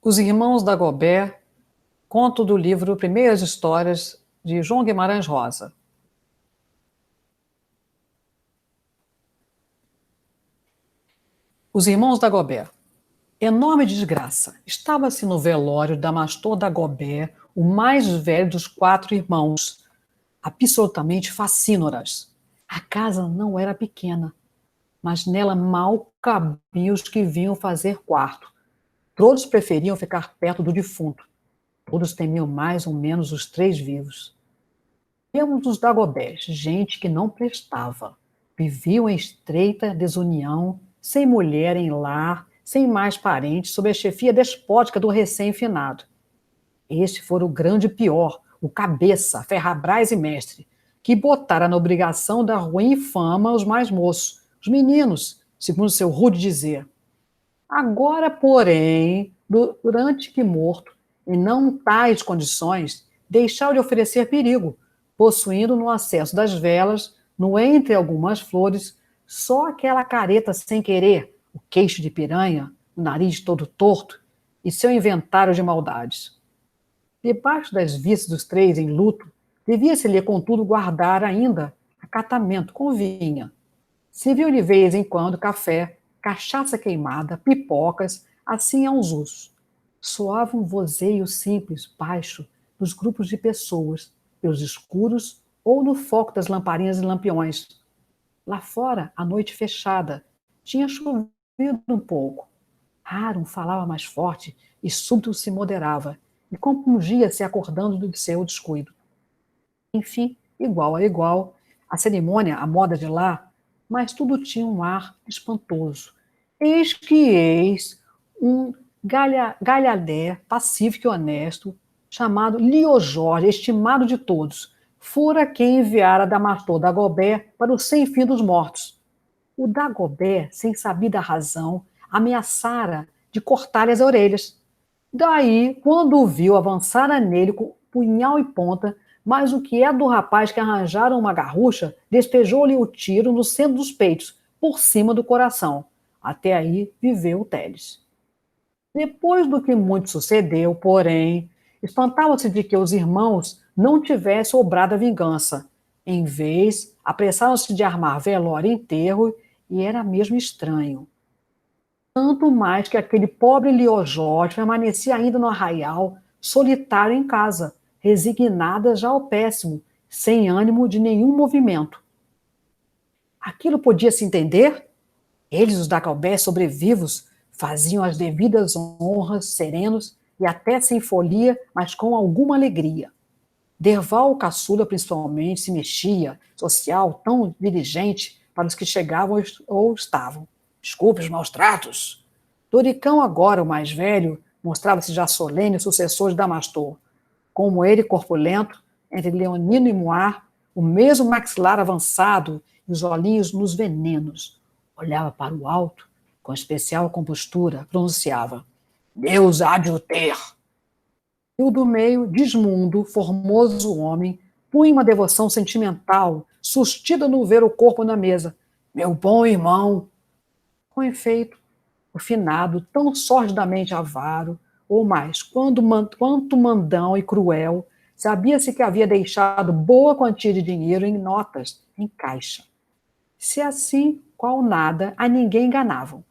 Os Irmãos Dagobert, conto do livro Primeiras Histórias, de João Guimarães Rosa. Os Irmãos Dagobert. Enorme desgraça. Estava-se no velório da Damastor Dagobert, o mais velho dos 4 irmãos, absolutamente facínoras. A casa não era pequena, mas nela mal cabiam os que vinham fazer quarto. Todos preferiam ficar perto do defunto. Todos temiam mais ou menos os 3 vivos. Temos os Dagoberts, gente que não prestava. Viviam em estreita desunião, sem mulher em lar, sem mais parentes, sob a chefia despótica do recém-finado. Este fora o grande pior, o cabeça, ferrabras e mestre, que botara na obrigação da ruim fama os mais moços, os meninos, segundo seu rude dizer. Agora, porém, durante que morto, em não tais condições, deixava de oferecer perigo, possuindo no acesso das velas, no entre algumas flores, só aquela careta sem querer, o queixo de piranha, o nariz todo torto e seu inventário de maldades. Debaixo das vistas dos 3 em luto, devia-se-lhe, contudo, guardar ainda acatamento, convinha. Serviu-lhe de vez em quando café, cachaça queimada, pipocas, assim a uns usos. Soava um vozeio simples, baixo, dos grupos de pessoas, pelos escuros ou no foco das lamparinas e lampiões. Lá fora, a noite fechada, tinha chovido um pouco. Raro um falava mais forte e súbito se moderava, e compungia-se acordando do seu descuido. Enfim, igual a igual, a cerimônia, a moda de lá, mas tudo tinha um ar espantoso. Eis um galhadé pacífico e honesto, chamado Lio Jorge, estimado de todos, fora quem enviara Damastor Dagobert para o sem fim dos mortos. O Dagobert, sem sabida razão, ameaçara de cortar-lhe as orelhas. Daí, quando o viu, avançara nele com punhal e ponta, mas o que é do rapaz que arranjara uma garrucha, despejou-lhe o tiro no centro dos peitos, por cima do coração. Até aí viveu o Teles. Depois do que muito sucedeu, porém, espantava-se de que os irmãos não tivessem obrado a vingança. Em vez, apressaram-se de armar velório e enterro, e era mesmo estranho. Tanto mais que aquele pobre Liojorge permanecia ainda no arraial, solitário em casa, resignada já ao péssimo, sem ânimo de nenhum movimento. Aquilo podia se entender? Eles, os Dagobert sobrevivos, faziam as devidas honras, serenos e até sem folia, mas com alguma alegria. Derval, o caçula, principalmente, se mexia, social, tão diligente para os que chegavam ou estavam. Desculpe os maus tratos. Doricão, agora o mais velho, mostrava-se já solene sucessor de Damastor. Como ele, corpulento, entre leonino e moar, o mesmo maxilar avançado e os olhinhos nos venenos. Olhava para o alto, com especial compostura, pronunciava: Deus há de o ter. E o do meio, desmundo, formoso homem, punha uma devoção sentimental, sustida no ver o corpo na mesa. Meu bom irmão. Com efeito, o finado, tão sordidamente avaro, ou mais, quanto mandão e cruel, sabia-se que havia deixado boa quantia de dinheiro em notas, em caixa. Se assim, qual nada, a ninguém enganavam.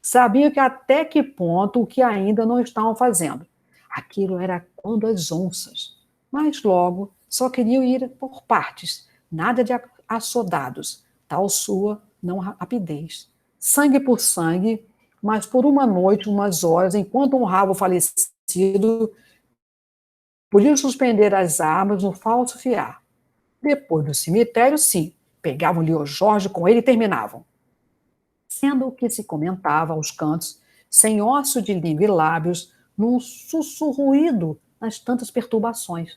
Sabiam que até que ponto o que ainda não estavam fazendo. Aquilo era quando as onças. Mas logo só queriam ir por partes, nada de assodados, tal sua não rapidez. Sangue por sangue, mas por uma noite, umas horas, enquanto honrava o falecido, podiam suspender as armas no falso fiar. Depois do cemitério, sim, pegavam Lio Jorge com ele e terminavam. Sendo o que se comentava aos cantos, sem ócio de língua e lábios, num sussurruído nas tantas perturbações.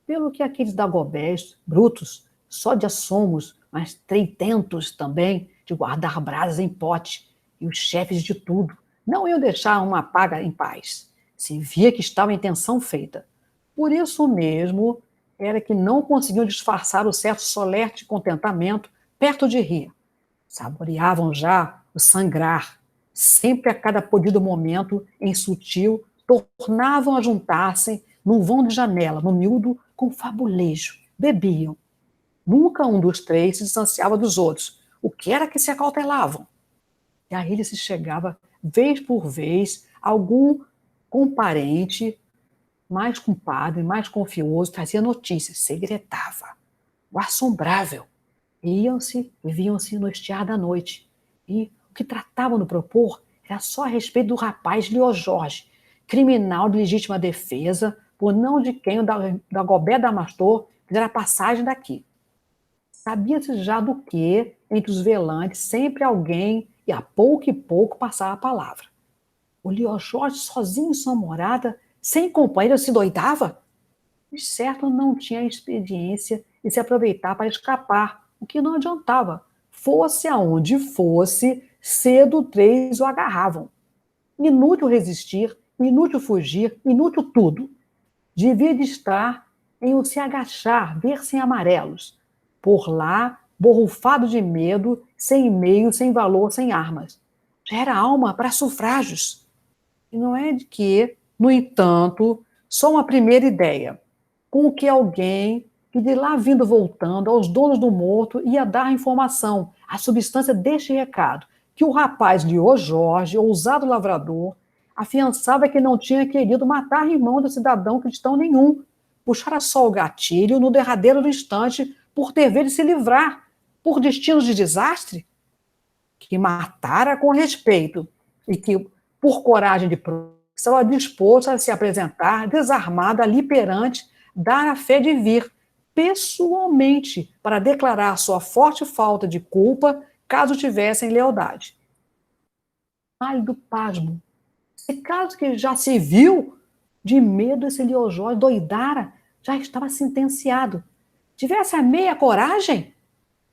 Pelo que aqueles Dagoberts, brutos, só de assomos, mas treitentos também de guardar brasas em pote, e os chefes de tudo, não iam deixar uma paga em paz. Se via que estava a intenção feita. Por isso mesmo era que não conseguiam disfarçar o certo solerte contentamento perto de rir. Saboreavam já o sangrar, sempre a cada podido momento, em sutil, tornavam a juntar-se num vão de janela, no miúdo, com fabulejo. Bebiam. Nunca um dos três se distanciava dos outros. O que era que se acautelavam? E aí ele se chegava, vez por vez, algum comparente, mais compadre, mais confioso, trazia notícias, segredava. O assombrável. Iam-se e viam-se no estiar da noite. E o que tratavam de propor era só a respeito do rapaz Lio Jorge, criminal de legítima defesa, por não de quem o Dagobert Damastor fizera passagem daqui. Sabia-se já do que, entre os velantes, sempre alguém, e a pouco passava a palavra. O Lio Jorge, sozinho em sua morada, sem companheiro, se doidava? De certo, não tinha experiência de se aproveitar para escapar, o que não adiantava. Fosse aonde fosse, cedo três o agarravam. Inútil resistir, inútil fugir, inútil tudo. Devia de estar em o se agachar, ver-se em amarelos. Por lá, borrufado de medo, sem meio, sem valor, sem armas. Já era alma para sufrágios. E não é de que, no entanto, só uma primeira ideia, com o que alguém que de lá vindo voltando aos donos do morto ia dar a informação, a substância deste recado, que o rapaz Lio Jorge, ousado lavrador, afiançava que não tinha querido matar irmão do cidadão cristão nenhum, puxara só o gatilho no derradeiro instante por dever de se livrar, por destinos de desastre, que matara com respeito e que, por coragem de prova, estava disposto a se apresentar desarmado ali perante, dar a fé de vir, pessoalmente, para declarar sua forte falta de culpa, caso tivessem lealdade. Pálido pasmo. Esse caso que já se viu, de medo esse Lio Jorge doidara, já estava sentenciado. Tivesse a meia coragem,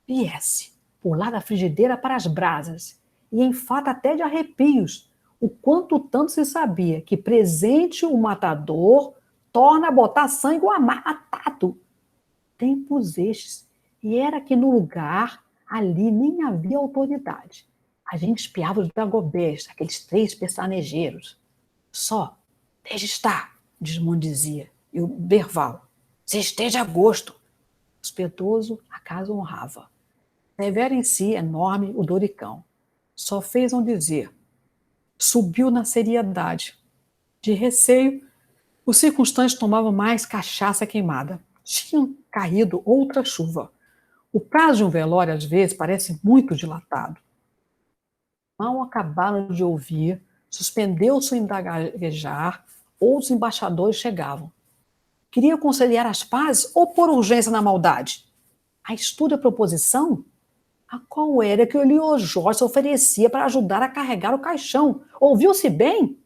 viesse, por lá da frigideira para as brasas, e em fato até de arrepios, o quanto tanto se sabia que presente o matador torna a botar sangue o amatado. Tempos estes, e era que no lugar, ali nem havia autoridade. A gente espiava os Dagoberts, aqueles três pestanejeiros. Só, desde está, Desmond dizia, e o Berval, se esteja a gosto. Hospedoso, a casa honrava. Severo em si, enorme, o Doricão. Só fez um dizer. Subiu na seriedade. De receio, os circunstantes tomavam mais cachaça queimada. Tinham caído outra chuva. O prazo de um velório, às vezes, parece muito dilatado. Mal acabaram de ouvir, suspendeu-se o indagarejar, outros embaixadores chegavam. Queria conciliar as pazes ou por urgência na maldade? A estúpida proposição? A qual era que o Lio Jorge se oferecia para ajudar a carregar o caixão? Ouviu-se bem?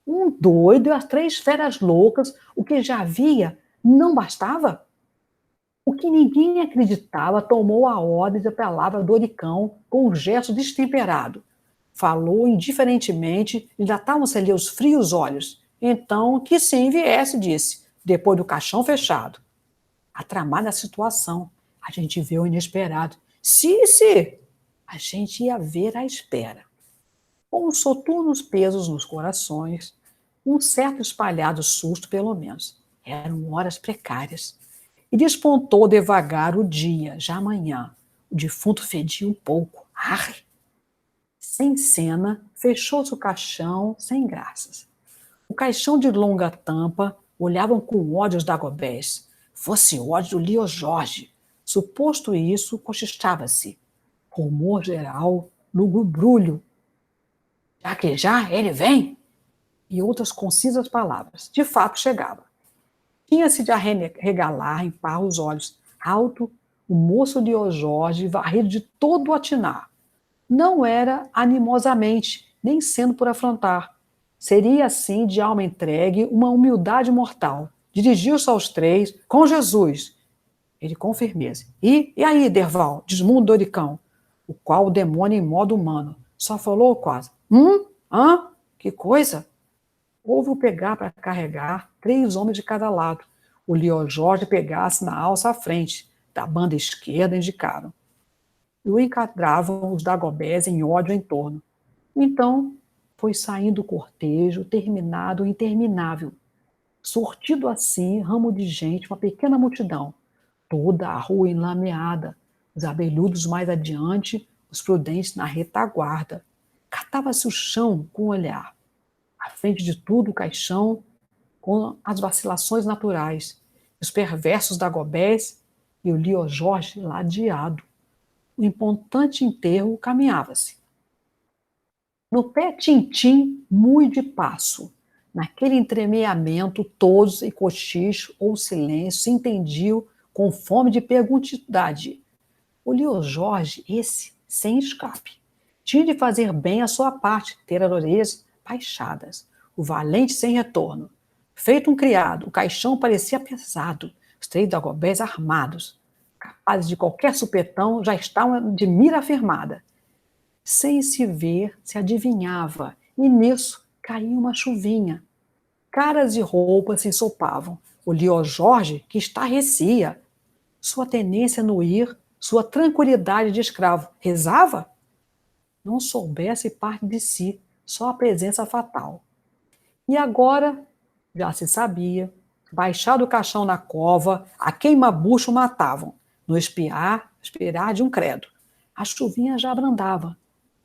Um doido e as três feras loucas, o que já havia, não bastava? O que ninguém acreditava tomou a ordem da palavra Doricão com um gesto destemperado. Falou indiferentemente, e dilatavam-se ali os frios olhos. Então, que sim viesse, disse, depois do caixão fechado. A tramada situação, a gente vê o inesperado. Se, a gente ia ver à espera. Com os soturnos pesos nos corações, um certo espalhado susto, pelo menos. Eram horas precárias. E despontou devagar o dia, já amanhã. O defunto fedia um pouco. Arre! Sem cena, fechou-se o caixão, sem graças. O caixão de longa tampa olhavam com ódio os Dagoberts. Fosse ódio do Lio Jorge. Suposto isso, cochichava-se. Rumor geral, lugubrulho. Já que já, ele vem? E outras concisas palavras. De fato, chegava. Tinha-se de arregalar em par os olhos. Alto, o moço Lio Jorge, varrido de todo o atinar. Não era animosamente, nem sendo por afrontar. Seria, assim, de alma entregue, uma humildade mortal. Dirigiu-se aos três, com Jesus. Ele com firmeza. E aí, Derval, desmundo Doricão, o qual o demônio em modo humano. Só falou quase. Hã? Que coisa? Houve o pegar para carregar 3 homens de cada lado. O Lio Jorge pegasse na alça à frente, da banda esquerda indicaram. E o encadravam os Dagoberts em ódio em torno. Então, Foi saindo o cortejo, terminado o interminável. Sortido assim, ramo de gente, uma pequena multidão. Toda a rua enlameada, os abelhudos mais adiante, os prudentes na retaguarda. Catava-se o chão com o olhar. À frente de tudo, o caixão, com as vacilações naturais, os perversos Dagobés e o Lio Jorge ladeado. O importante enterro caminhava-se. No pé tintim, muito de passo. Naquele entremeamento, todos e cochicho ou silêncio se entendiam com fome de perguntidade. O Lio Jorge, esse, sem escape, tinha de fazer bem a sua parte, ter as orelhas baixadas. O valente sem retorno. Feito um criado, o caixão parecia pesado. Os três dagobés armados, capazes de qualquer supetão, já estavam de mira firmada. Sem se ver, se adivinhava, e nisso caía uma chuvinha. Caras e roupas se ensopavam. O Lio Jorge, que estarrecia, sua tenência no ir, sua tranquilidade de escravo, rezava? Não soubesse parte de si, só a presença fatal. E agora, já se sabia, baixado o caixão na cova, a queima-bucho matavam, no espiar de um credo. A chuvinha já abrandava.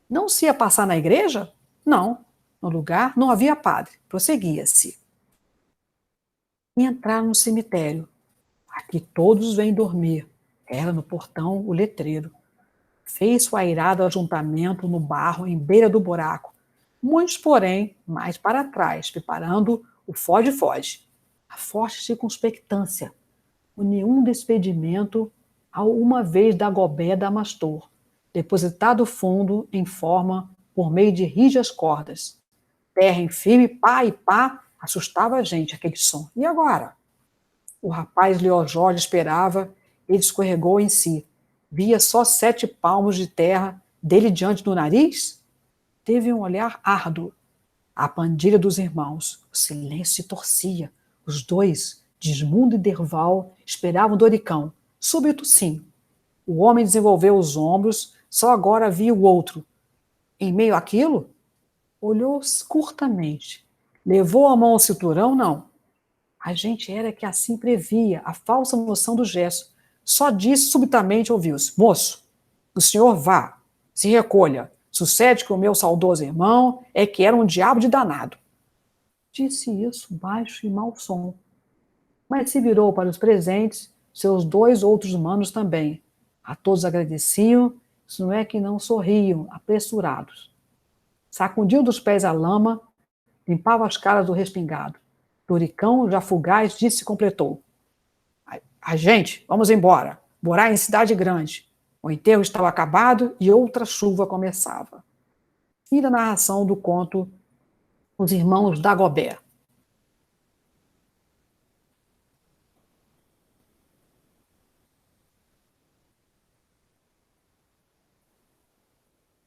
Não se ia passar na igreja? Não. No lugar não havia padre. Prosseguia-se. E entraram no cemitério. Aqui todos vêm dormir. Era no portão o letreiro. Fez o airado ajuntamento no barro em beira do buraco. Muitos, porém, mais para trás, preparando o foge-foge. A forte circunspectância. O nenhum despedimento a uma vez da gobé da Mastor, depositado fundo em forma por meio de rijas cordas. Terra em firme, pá e pá, assustava a gente aquele som. E agora? O rapaz Lio Jorge esperava, ele escorregou em si. Via só 7 palmos de terra dele diante do nariz? Teve um olhar árduo. A pandilha dos irmãos. O silêncio se torcia. Os dois, Dismundo e Derval, esperavam Doricão. Súbito, sim. O homem desenvolveu os ombros, só agora via o outro. Em meio àquilo, olhou curtamente. Levou a mão ao cinturão? Não. A gente era que assim previa a falsa noção do gesto. Só disse subitamente, ouviu-se: moço, o senhor vá, se recolha. Sucede que o meu saudoso irmão é que era um diabo de danado. Disse isso baixo e mau som. Mas se virou para os presentes, seus 2 outros manos também. A todos agradeciam, se não é que não sorriam, apressurados. Sacudiu dos pés a lama, limpava as caras do respingado. Doricão, já fugaz, disse e completou: a gente, vamos embora. Morar em cidade grande. O enterro estava acabado e outra chuva começava. Fim da narração do conto Os Irmãos Dagobé.